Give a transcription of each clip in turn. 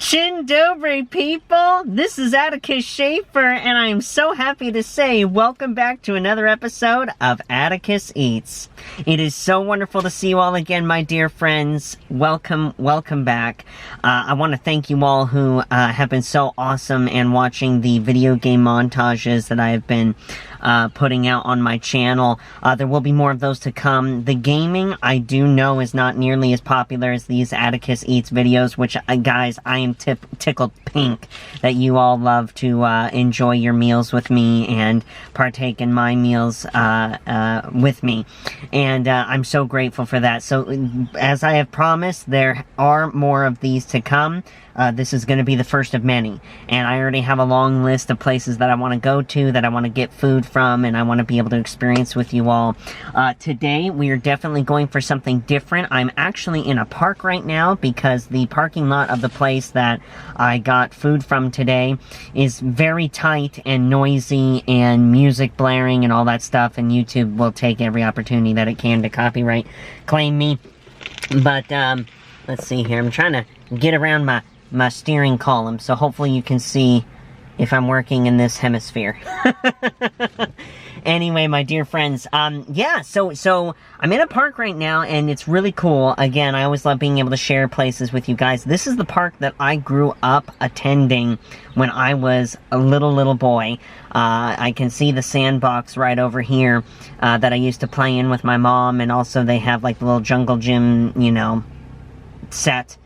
Chin Dobre, people! This is Atticus Shaffer, and I am so happy to say welcome back to another episode of Atticus Eats. It is so wonderful to see you all again, my dear friends. Welcome back. I want to thank you all who have been so awesome and watching the video game montages that I have been putting out on my channel. There will be more of those to come. The gaming, I do know, is not nearly as popular as these Atticus Eats videos, which, guys, I am tickled pink that you all love to enjoy your meals with me and partake in my meals with me. And I'm so grateful for that. So, as I have promised, there are more of these to come. This is going to be the first of many, and I already have a long list of places that I want to go to, that I want to get food from, and I want to be able to experience with you all. Today, we are definitely going for something different. I'm actually in a park right now because the parking lot of the place that I got food from today is very tight and noisy and music blaring and all that stuff, and YouTube will take every opportunity that it can to copyright claim me. But, let's see here. I'm trying to get around my steering column, so hopefully you can see if I'm working in this hemisphere. Anyway, my dear friends, yeah, so I'm in a park right now, and it's really cool. Again, I always love being able to share places with you guys. This is the park that I grew up attending when I was a little boy. I can see the sandbox right over here that I used to play in with my mom, and also they have like the little jungle gym, you know, set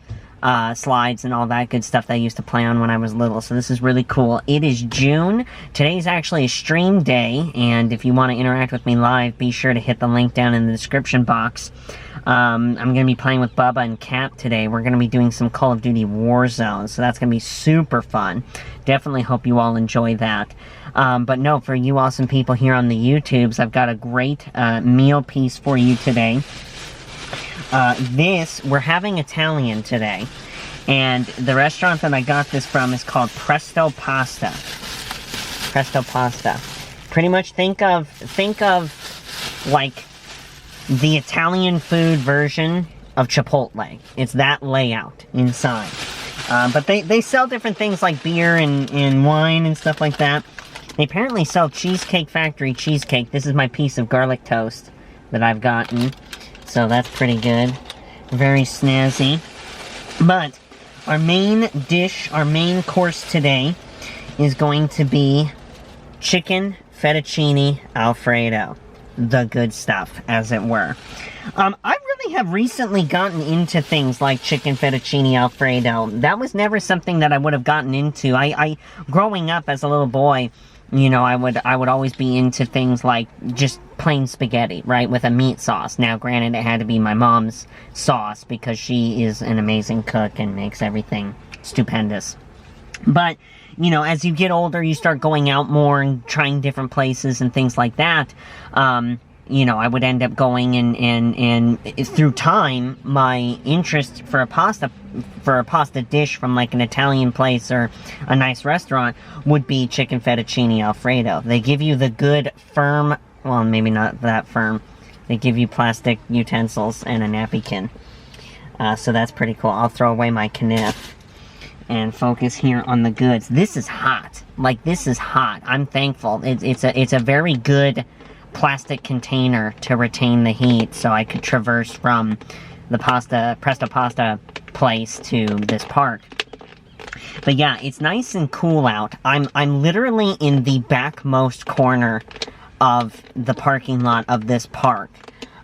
slides and all that good stuff that I used to play on when I was little. So this is really cool. It is June. Today's actually a stream day, and if you want to interact with me live, be sure to hit the link down in the description box. I'm going to be playing with Bubba and Cap today. We're going to be doing some Call of Duty Warzone, so that's going to be super fun. Definitely hope you all enjoy that. But no, for you awesome people here on the YouTubes, I've got a great meal piece for you today. We're having Italian today, and the restaurant that I got this from is called Presto Pasta. Presto Pasta. Pretty much think of, like, the Italian food version of Chipotle. It's that layout inside. But they sell different things like beer and wine and stuff like that. They apparently sell Cheesecake Factory cheesecake. This is my piece of garlic toast that I've gotten. So that's pretty good. Very snazzy. But our main dish, our main course today is going to be chicken fettuccine alfredo. The good stuff, as it were. I really have recently gotten into things like chicken fettuccine alfredo. That was never something that I would have gotten into. I growing up as a little boy, you know, I would always be into things like just plain spaghetti, right, with a meat sauce. Now, granted, it had to be my mom's sauce because she is an amazing cook and makes everything stupendous. But, you know, as you get older, you start going out more and trying different places and things like that. You know, I would end up going and through time, my interest for a pasta dish from like an Italian place or a nice restaurant would be chicken fettuccine alfredo. They give you the good firm, well, maybe not that firm. They give you plastic utensils and a napkin. So that's pretty cool. I'll throw away my kniff and focus here on the goods. This is hot. Like, this is hot. I'm thankful. It's a very good plastic container to retain the heat, so I could traverse from the Presto Pasta place to this park. But yeah, it's nice and cool out. I'm literally in the backmost corner of the parking lot of this park.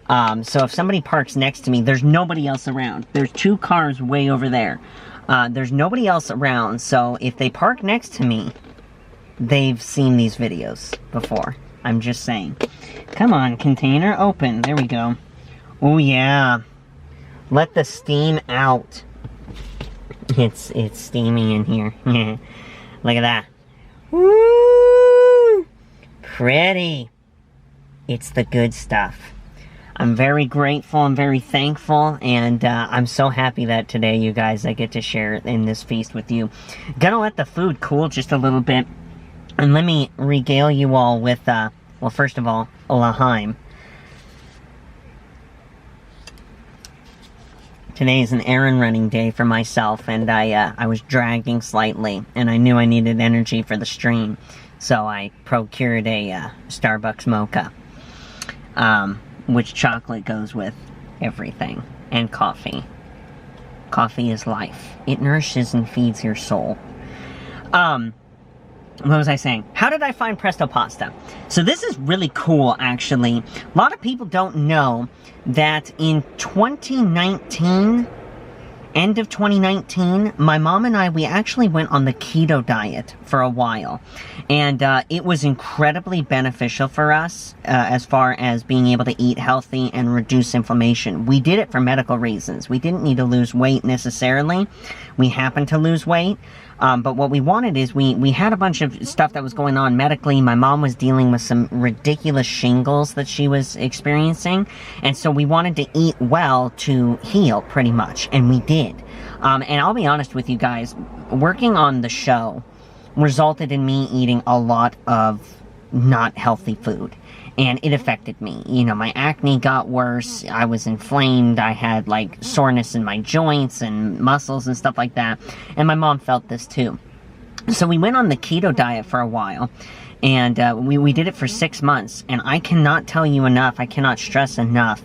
So if somebody parks next to me, there's nobody else around. There's two cars way over there. There's nobody else around, so if they park next to me, they've seen these videos before. I'm just saying. Come on, container, open. There we go. Oh, yeah. Let the steam out. It's steamy in here. Look at that. Woo! Pretty. It's the good stuff. I'm very grateful and very thankful, and I'm so happy that today, you guys, I get to share in this feast with you. Gonna let the food cool just a little bit, and let me regale you all with, well, first of all, L'chaim. Today is an errand running day for myself, and I was dragging slightly, and I knew I needed energy for the stream, so I procured a Starbucks mocha, which chocolate goes with everything, and coffee. Coffee is life. It nourishes and feeds your soul. What was I saying? How did I find Presto pasta? So this is really cool, actually. A lot of people don't know that in 2019, end of 2019, my mom and I, we actually went on the keto diet for a while. And it was incredibly beneficial for us as far as being able to eat healthy and reduce inflammation. We did it for medical reasons. We didn't need to lose weight necessarily. We happened to lose weight. But what we wanted is we had a bunch of stuff that was going on medically. My mom was dealing with some ridiculous shingles that she was experiencing. And so we wanted to eat well to heal, pretty much. And we did. And I'll be honest with you guys, working on the show resulted in me eating a lot of not healthy food. And it affected me. You know, my acne got worse, I was inflamed, I had, like, soreness in my joints and muscles and stuff like that. And my mom felt this too. So we went on the keto diet for a while. And we did it for 6 months. And I cannot tell you enough, I cannot stress enough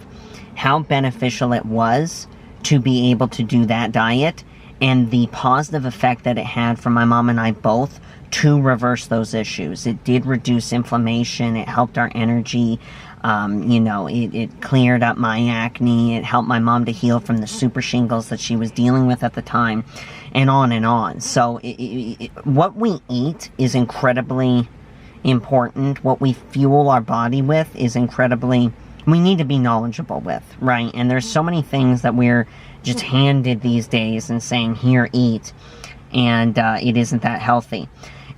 how beneficial it was to be able to do that diet. And the positive effect that it had for my mom and I both to reverse those issues. It did reduce inflammation, it helped our energy, you know, it cleared up my acne, it helped my mom to heal from the super shingles that she was dealing with at the time, and on and on. So what we eat is incredibly important. What we fuel our body with is incredibly, we need to be knowledgeable with, right? And there's so many things that we're just handed these days and saying, here, eat, and it isn't that healthy.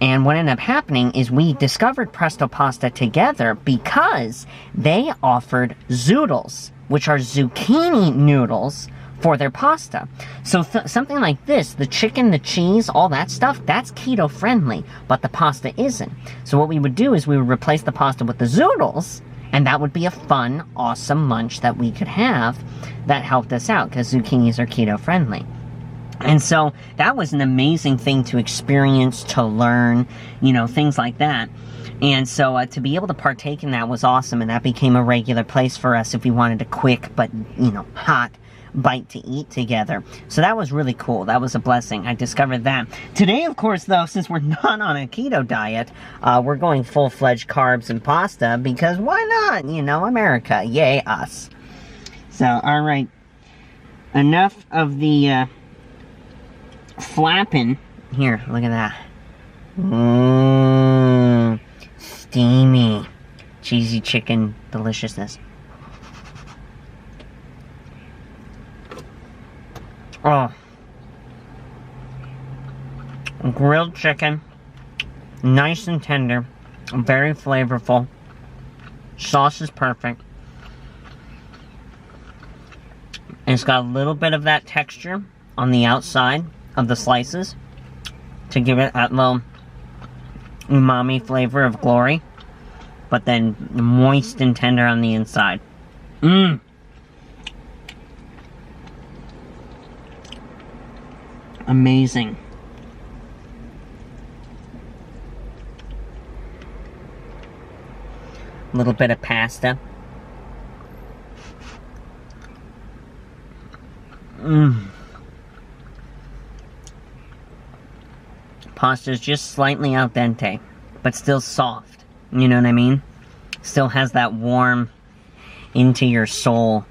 And what ended up happening is we discovered Presto Pasta together because they offered zoodles, which are zucchini noodles, for their pasta. So something like this, the chicken, the cheese, all that stuff, that's keto friendly, but the pasta isn't. So what we would do is we would replace the pasta with the zoodles, and that would be a fun, awesome lunch that we could have that helped us out, because zucchinis are keto friendly. And so that was an amazing thing to experience, to learn, you know, things like that. And so to be able to partake in that was awesome, and that became a regular place for us if we wanted a quick but, you know, hot bite to eat together. So that was really cool. That was a blessing. I discovered that. Today, of course, though, since we're not on a keto diet, we're going full-fledged carbs and pasta, because why not? You know, America. Yay, us. So, all right. Enough of the flapping. Here, look at that. Mmm, steamy, cheesy chicken deliciousness. Oh, grilled chicken, nice and tender, very flavorful. Sauce is perfect. And it's got a little bit of that texture on the outside of the slices to give it that little umami flavor of glory, but then moist and tender on the inside. Mmm. Amazing. A little bit of pasta. Mmm. Pasta's just slightly al dente, but still soft. You know what I mean? Still has that warm, into your soul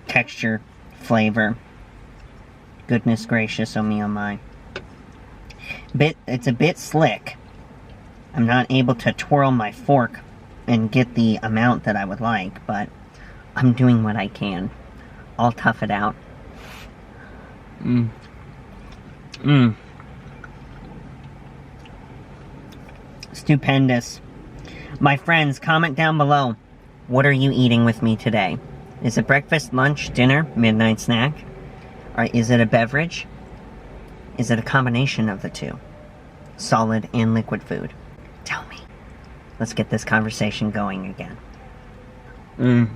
texture, flavor. Goodness gracious, oh me, oh my. It's a bit slick. I'm not able to twirl my fork and get the amount that I would like, but I'm doing what I can. I'll tough it out. Mmm. Mmm. Stupendous. My friends, comment down below. What are you eating with me today? Is it breakfast, lunch, dinner, midnight snack? Or is it a beverage? Is it a combination of the two? Solid and liquid food? Tell me. Let's get this conversation going again. Mmm.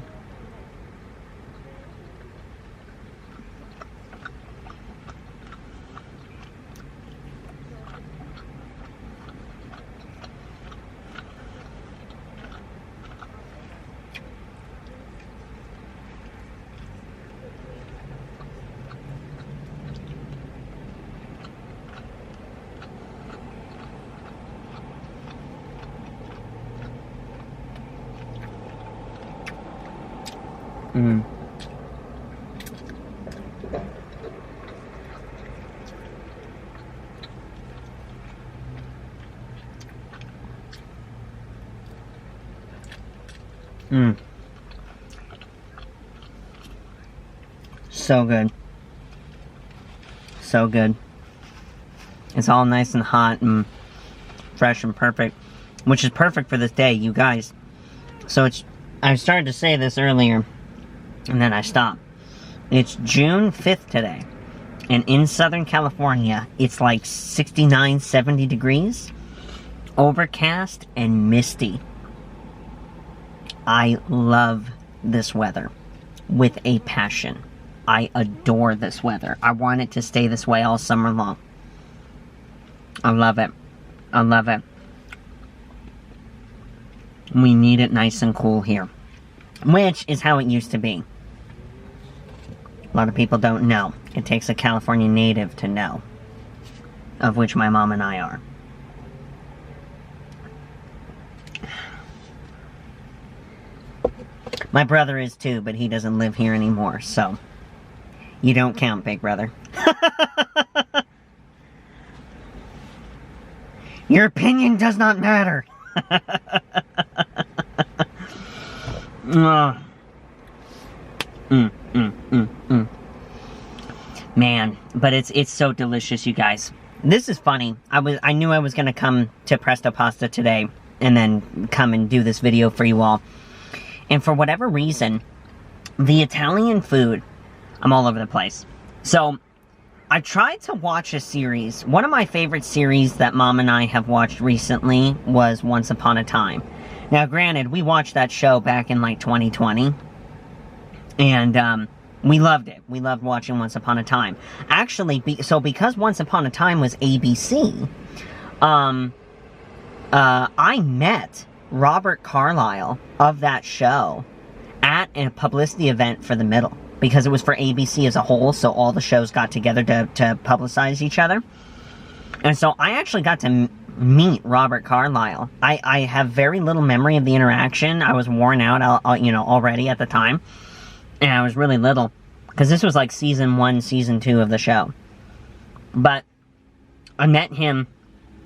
Mm. Mm. So good. So good. It's all nice and hot and fresh and perfect, which is perfect for this day, you guys. So I started to say this earlier, and then I stopped. It's June 5th today, and in Southern California, it's like 69, 70 degrees, overcast and misty. I love this weather with a passion. I adore this weather. I want it to stay this way all summer long. I love it. I love it. We need it nice and cool here, which is how it used to be. A lot of people don't know. It takes a California native to know, of which my mom and I are. My brother is too, but he doesn't live here anymore, so you don't count, big brother. Your opinion does not matter. Man, but it's so delicious, you guys. This is funny. I knew I was gonna come to Presto Pasta today and then come and do this video for you all. And for whatever reason, the Italian food, I'm all over the place. So I tried to watch a series. One of my favorite series that Mom and I have watched recently was Once Upon a Time. Now, granted, we watched that show back in like 2020. And we loved it. We loved watching Once Upon a Time. Actually, because Once Upon a Time was ABC, I met Robert Carlyle of that show at a publicity event for The Middle. Because it was for ABC as a whole, so all the shows got together to publicize each other. And so I actually got to meet Robert Carlyle. I have very little memory of the interaction. I was worn out, already at the time. And I was really little. Because this was like season 1, season 2 of the show. But I met him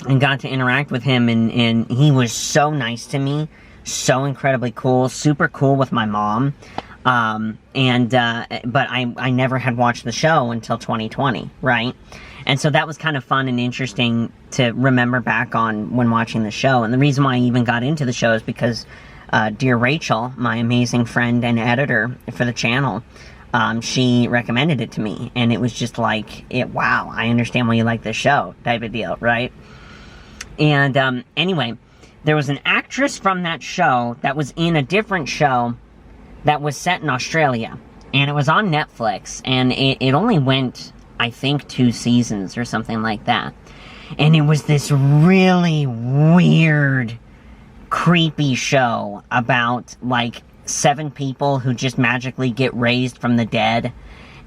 and got to interact with him, and he was so nice to me. So incredibly cool. Super cool with my mom. But I never had watched the show until 2020, right? And so that was kind of fun and interesting to remember back on when watching the show. And the reason why I even got into the show is because dear Rachel, my amazing friend and editor for the channel, she recommended it to me. And it was just like, wow, I understand why you like this show type of deal, right? And anyway, there was an actress from that show that was in a different show that was set in Australia, and it was on Netflix, and it only went, I think, 2 seasons or something like that. And it was this really weird, creepy show about, like, 7 people who just magically get raised from the dead,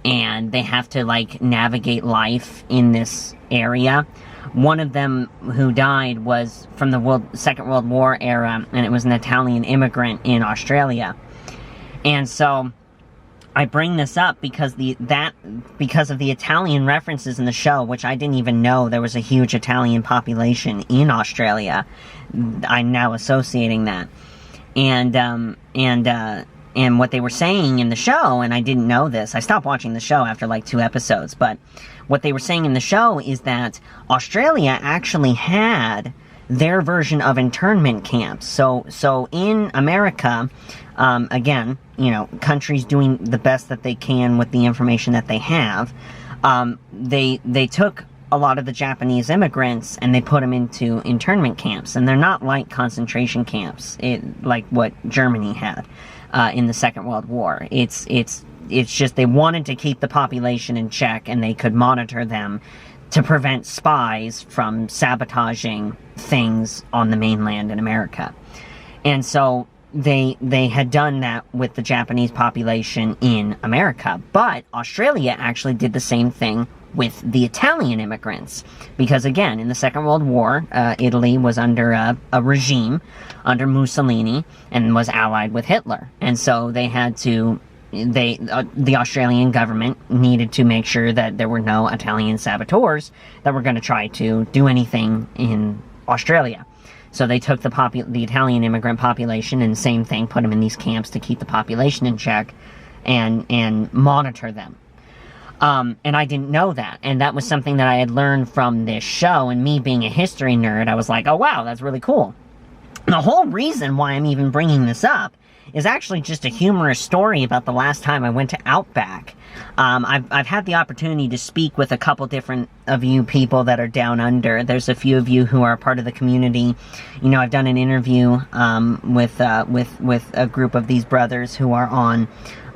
and they have to, like, navigate life in this area. One of them who died was from the Second World War era, and it was an Italian immigrant in Australia. And so I bring this up because because of the Italian references in the show, which I didn't even know there was a huge Italian population in Australia. I'm now associating that. And what they were saying in the show, and I didn't know this. I stopped watching the show after like 2 episodes, but what they were saying in the show is that Australia actually had their version of internment camps. So in America, again, countries doing the best that they can with the information that they have, they took a lot of the Japanese immigrants and they put them into internment camps. And they're not like concentration camps, like what Germany had in the Second World War. It's just they wanted to keep the population in check, and they could monitor them to prevent spies from sabotaging things on the mainland in America. And so they had done that with the Japanese population in America. But Australia actually did the same thing with the Italian immigrants. Because again, in the Second World War, Italy was under a regime under Mussolini and was allied with Hitler. And so they had to the Australian government needed to make sure that there were no Italian saboteurs that were going to try to do anything in Australia. So they took the Italian immigrant population, and same thing, put them in these camps to keep the population in check and monitor them. And I didn't know that. And that was something that I had learned from this show. And me being a history nerd, I was like, oh wow, that's really cool. The whole reason why I'm even bringing this up is actually just a humorous story about the last time I went to Outback. I've had the opportunity to speak with a couple different of you people that are down under. There's a few of you who are part of the community. You know, I've done an interview with a group of these brothers who are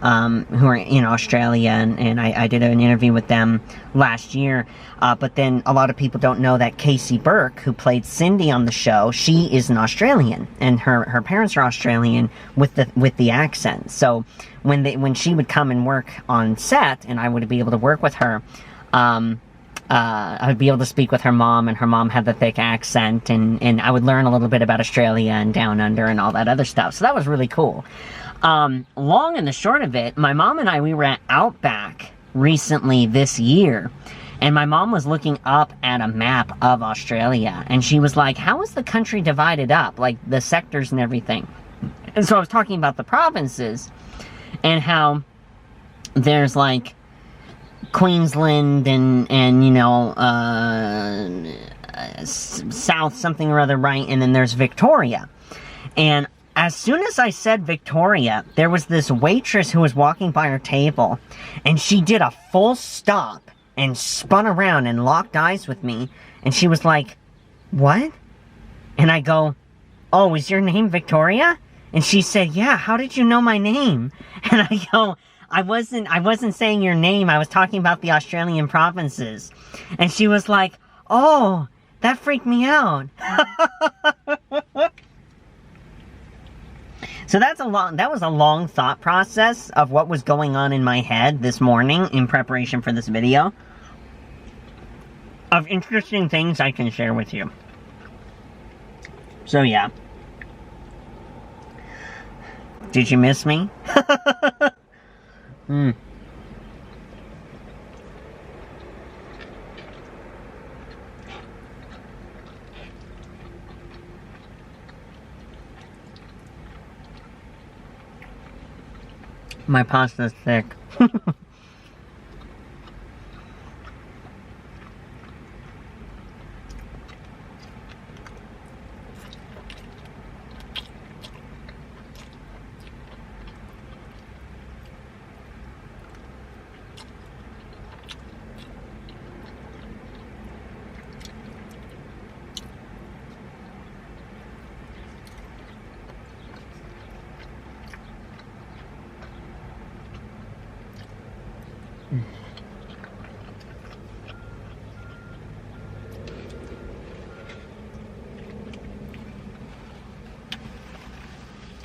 in Australia, and I did an interview with them last year. But then a lot of people don't know that Casey Burke, who played Cindy on the show, she is an Australian, and her parents are Australian with the accent. So when she would come and work on set, and I would be able to work with her, I would be able to speak with her mom, and her mom had the thick accent, and I would learn a little bit about Australia and Down Under and all that other stuff. So that was really cool. Long and the short of it, my mom and we were at Outback recently this year, and my mom was looking up at a map of Australia, and she was like, how is the country divided up, like the sectors and everything? And so I was talking about the provinces, and how there's like Queensland and you know, South something or other, right? And then there's Victoria. And as soon as I said Victoria, there was this waitress who was walking by our table, and she did a full stop and spun around and locked eyes with me, and she was like, what? And I go, oh, is your name Victoria? And she said, yeah, how did you know my name? And I go, I wasn't saying your name, I was talking about the Australian provinces. And she was like, oh, that freaked me out. So that was a long thought process of what was going on in my head this morning in preparation for this video. Of interesting things I can share with you. So yeah. Did you miss me? My pasta's thick.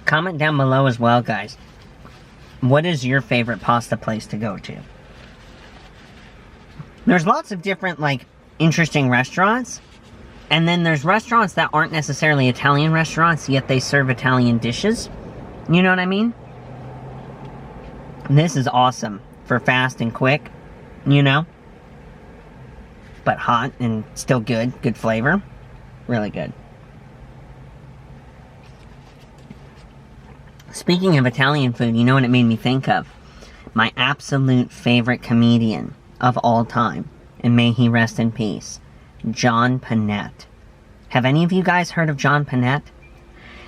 Comment down below as well, guys. What is your favorite pasta place to go to? There's lots of different, like, interesting restaurants. And then there's restaurants that aren't necessarily Italian restaurants, yet they serve Italian dishes. You know what I mean? This is awesome for fast and quick, you know? But hot and still good. Good flavor. Really good. Speaking of Italian food, you know what it made me think of? My absolute favorite comedian of all time, and may he rest in peace, John Panette. Have any of you guys heard of John Panette?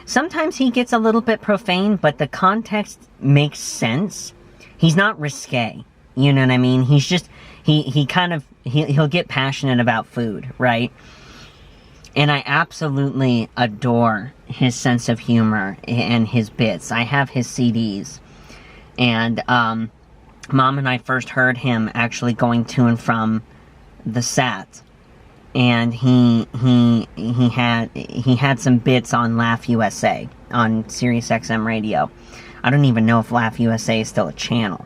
Sometimes he gets a little bit profane, but the context makes sense. He's not risque, you know what I mean? He's just, he'll get passionate about food, right? And I absolutely adore his sense of humor and his bits. I have his CDs. And Mom and I first heard him actually going to and from the set. And he had some bits on Laugh USA on Sirius XM radio. I don't even know if Laugh USA is still a channel.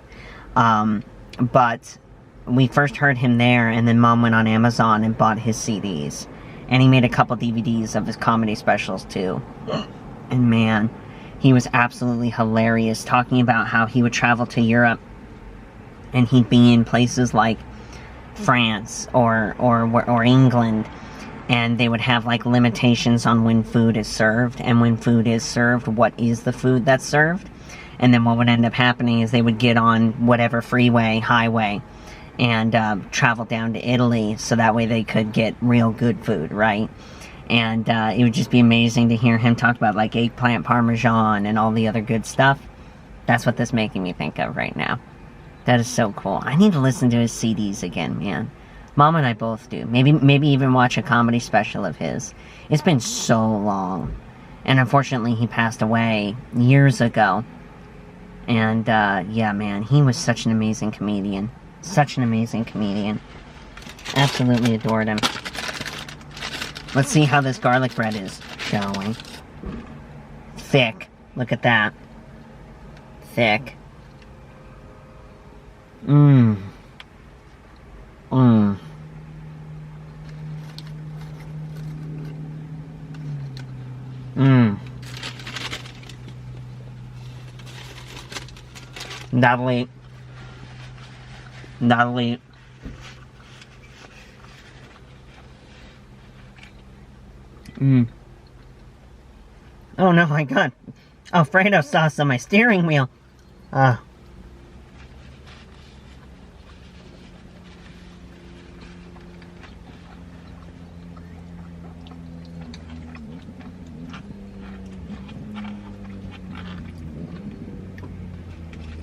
But we first heard him there, and then Mom went on Amazon and bought his CDs. And he made a couple DVDs of his comedy specials, too. And man, He was absolutely hilarious, talking about how he would travel to Europe and he'd be in places like France or England, and they would have like limitations on when food is served, and when food is served, what is the food that's served. And then what would end up happening is they would get on whatever highway, and travel down to Italy, so that way they could get real good food, right? And it would just be amazing to hear him talk about like eggplant parmesan and all the other good stuff. That's what this is making me think of right now. That is so cool. I need to listen to his CDs again, man. Mom and I both do. Maybe even watch a comedy special of his. It's been so long. And unfortunately, he passed away years ago. And, yeah, man, he was such an amazing comedian. Such an amazing comedian. Absolutely adored him. Let's see how this garlic bread is, shall we? Thick. Look at that. Thick. Mmm. Mmm. Mmm. That'll eat. That'll eat. Mmm. Oh no, I got Alfredo sauce on my steering wheel.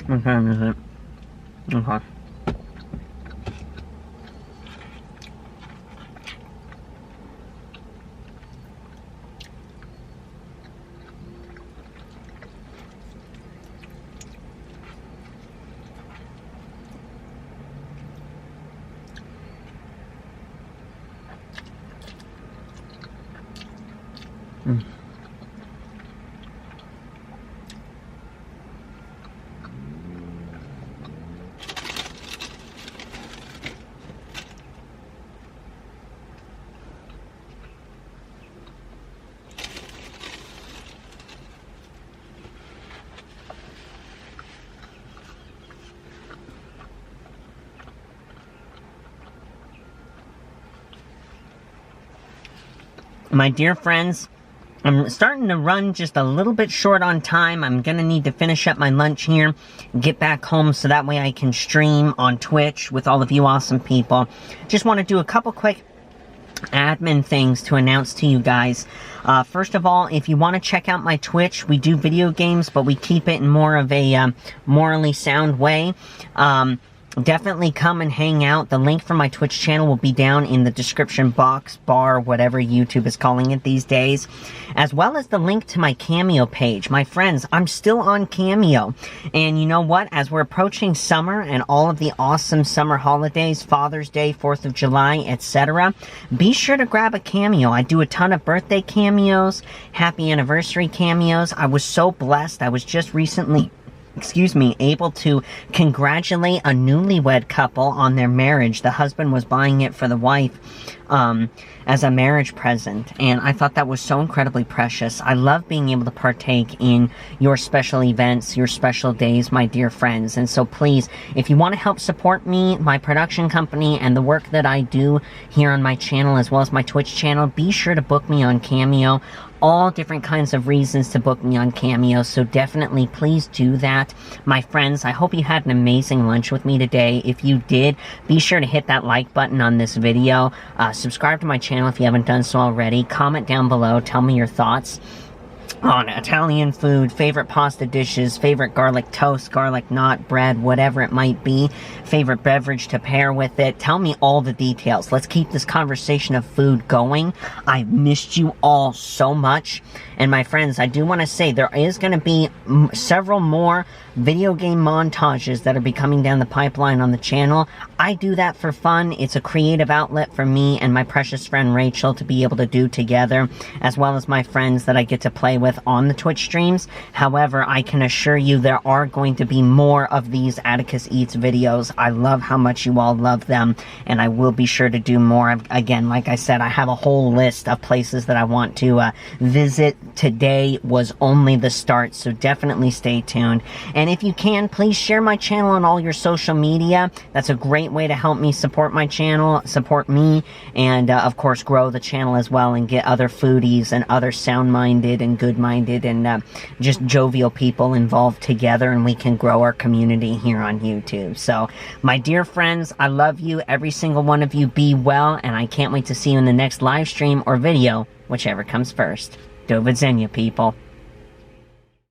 What time is it? Okay. My dear friends, I'm starting to run just a little bit short on time. I'm going to need to finish up my lunch here, get back home so that way I can stream on Twitch with all of you awesome people. Just want to do a couple quick admin things to announce to you guys. First of all, if you want to check out my Twitch, we do video games, but we keep it in more of a morally sound way. Definitely come and hang out. The link for my Twitch channel will be down in the description box, bar, whatever YouTube is calling it these days, as well as the link to my Cameo page. My friends, I'm still on Cameo, and you know what? As we're approaching summer and all of the awesome summer holidays, Father's Day, 4th of July, etc., be sure to grab a Cameo. I do a ton of birthday cameos, happy anniversary cameos. I was so blessed. I was just recently able to congratulate a newlywed couple on their marriage. The husband was buying it for the wife as a marriage present, and I thought that was so incredibly precious. I love being able to partake in your special events, your special days, my dear friends. And so please, if you want to help support me, my production company, and the work that I do here on my channel as well as my Twitch channel, be sure to book me on Cameo. All different kinds of reasons to book me on Cameo, so definitely please do that. My friends, I hope you had an amazing lunch with me today. If you did, be sure to hit that like button on this video. Subscribe to my channel if you haven't done so already. Comment down below, tell me your thoughts on Italian food, favorite pasta dishes, favorite garlic toast, garlic knot, bread, whatever it might be, favorite beverage to pair with it. Tell me all the details. Let's keep this conversation of food going. I've missed you all so much. And my friends, I do want to say there is going to be several more video game montages that are be coming down the pipeline on the channel. I do that for fun. It's a creative outlet for me and my precious friend Rachel to be able to do together, as well as my friends that I get to play play with on the Twitch streams. However, I can assure you there are going to be more of these Atticus Eats videos. I love how much you all love them, and I will be sure to do more. Again, like I said, I have a whole list of places that I want to visit. Today was only the start, so definitely stay tuned. And if you can, please share my channel on all your social media. That's a great way to help me support my channel, support me, and of course grow the channel as well, and get other foodies and other sound-minded and good-minded and just jovial people involved together, and we can grow our community here on YouTube. So, my dear friends, I love you, every single one of you. Be well, and I can't wait to see you in the next live stream or video, whichever comes first. Do vidzenia, people.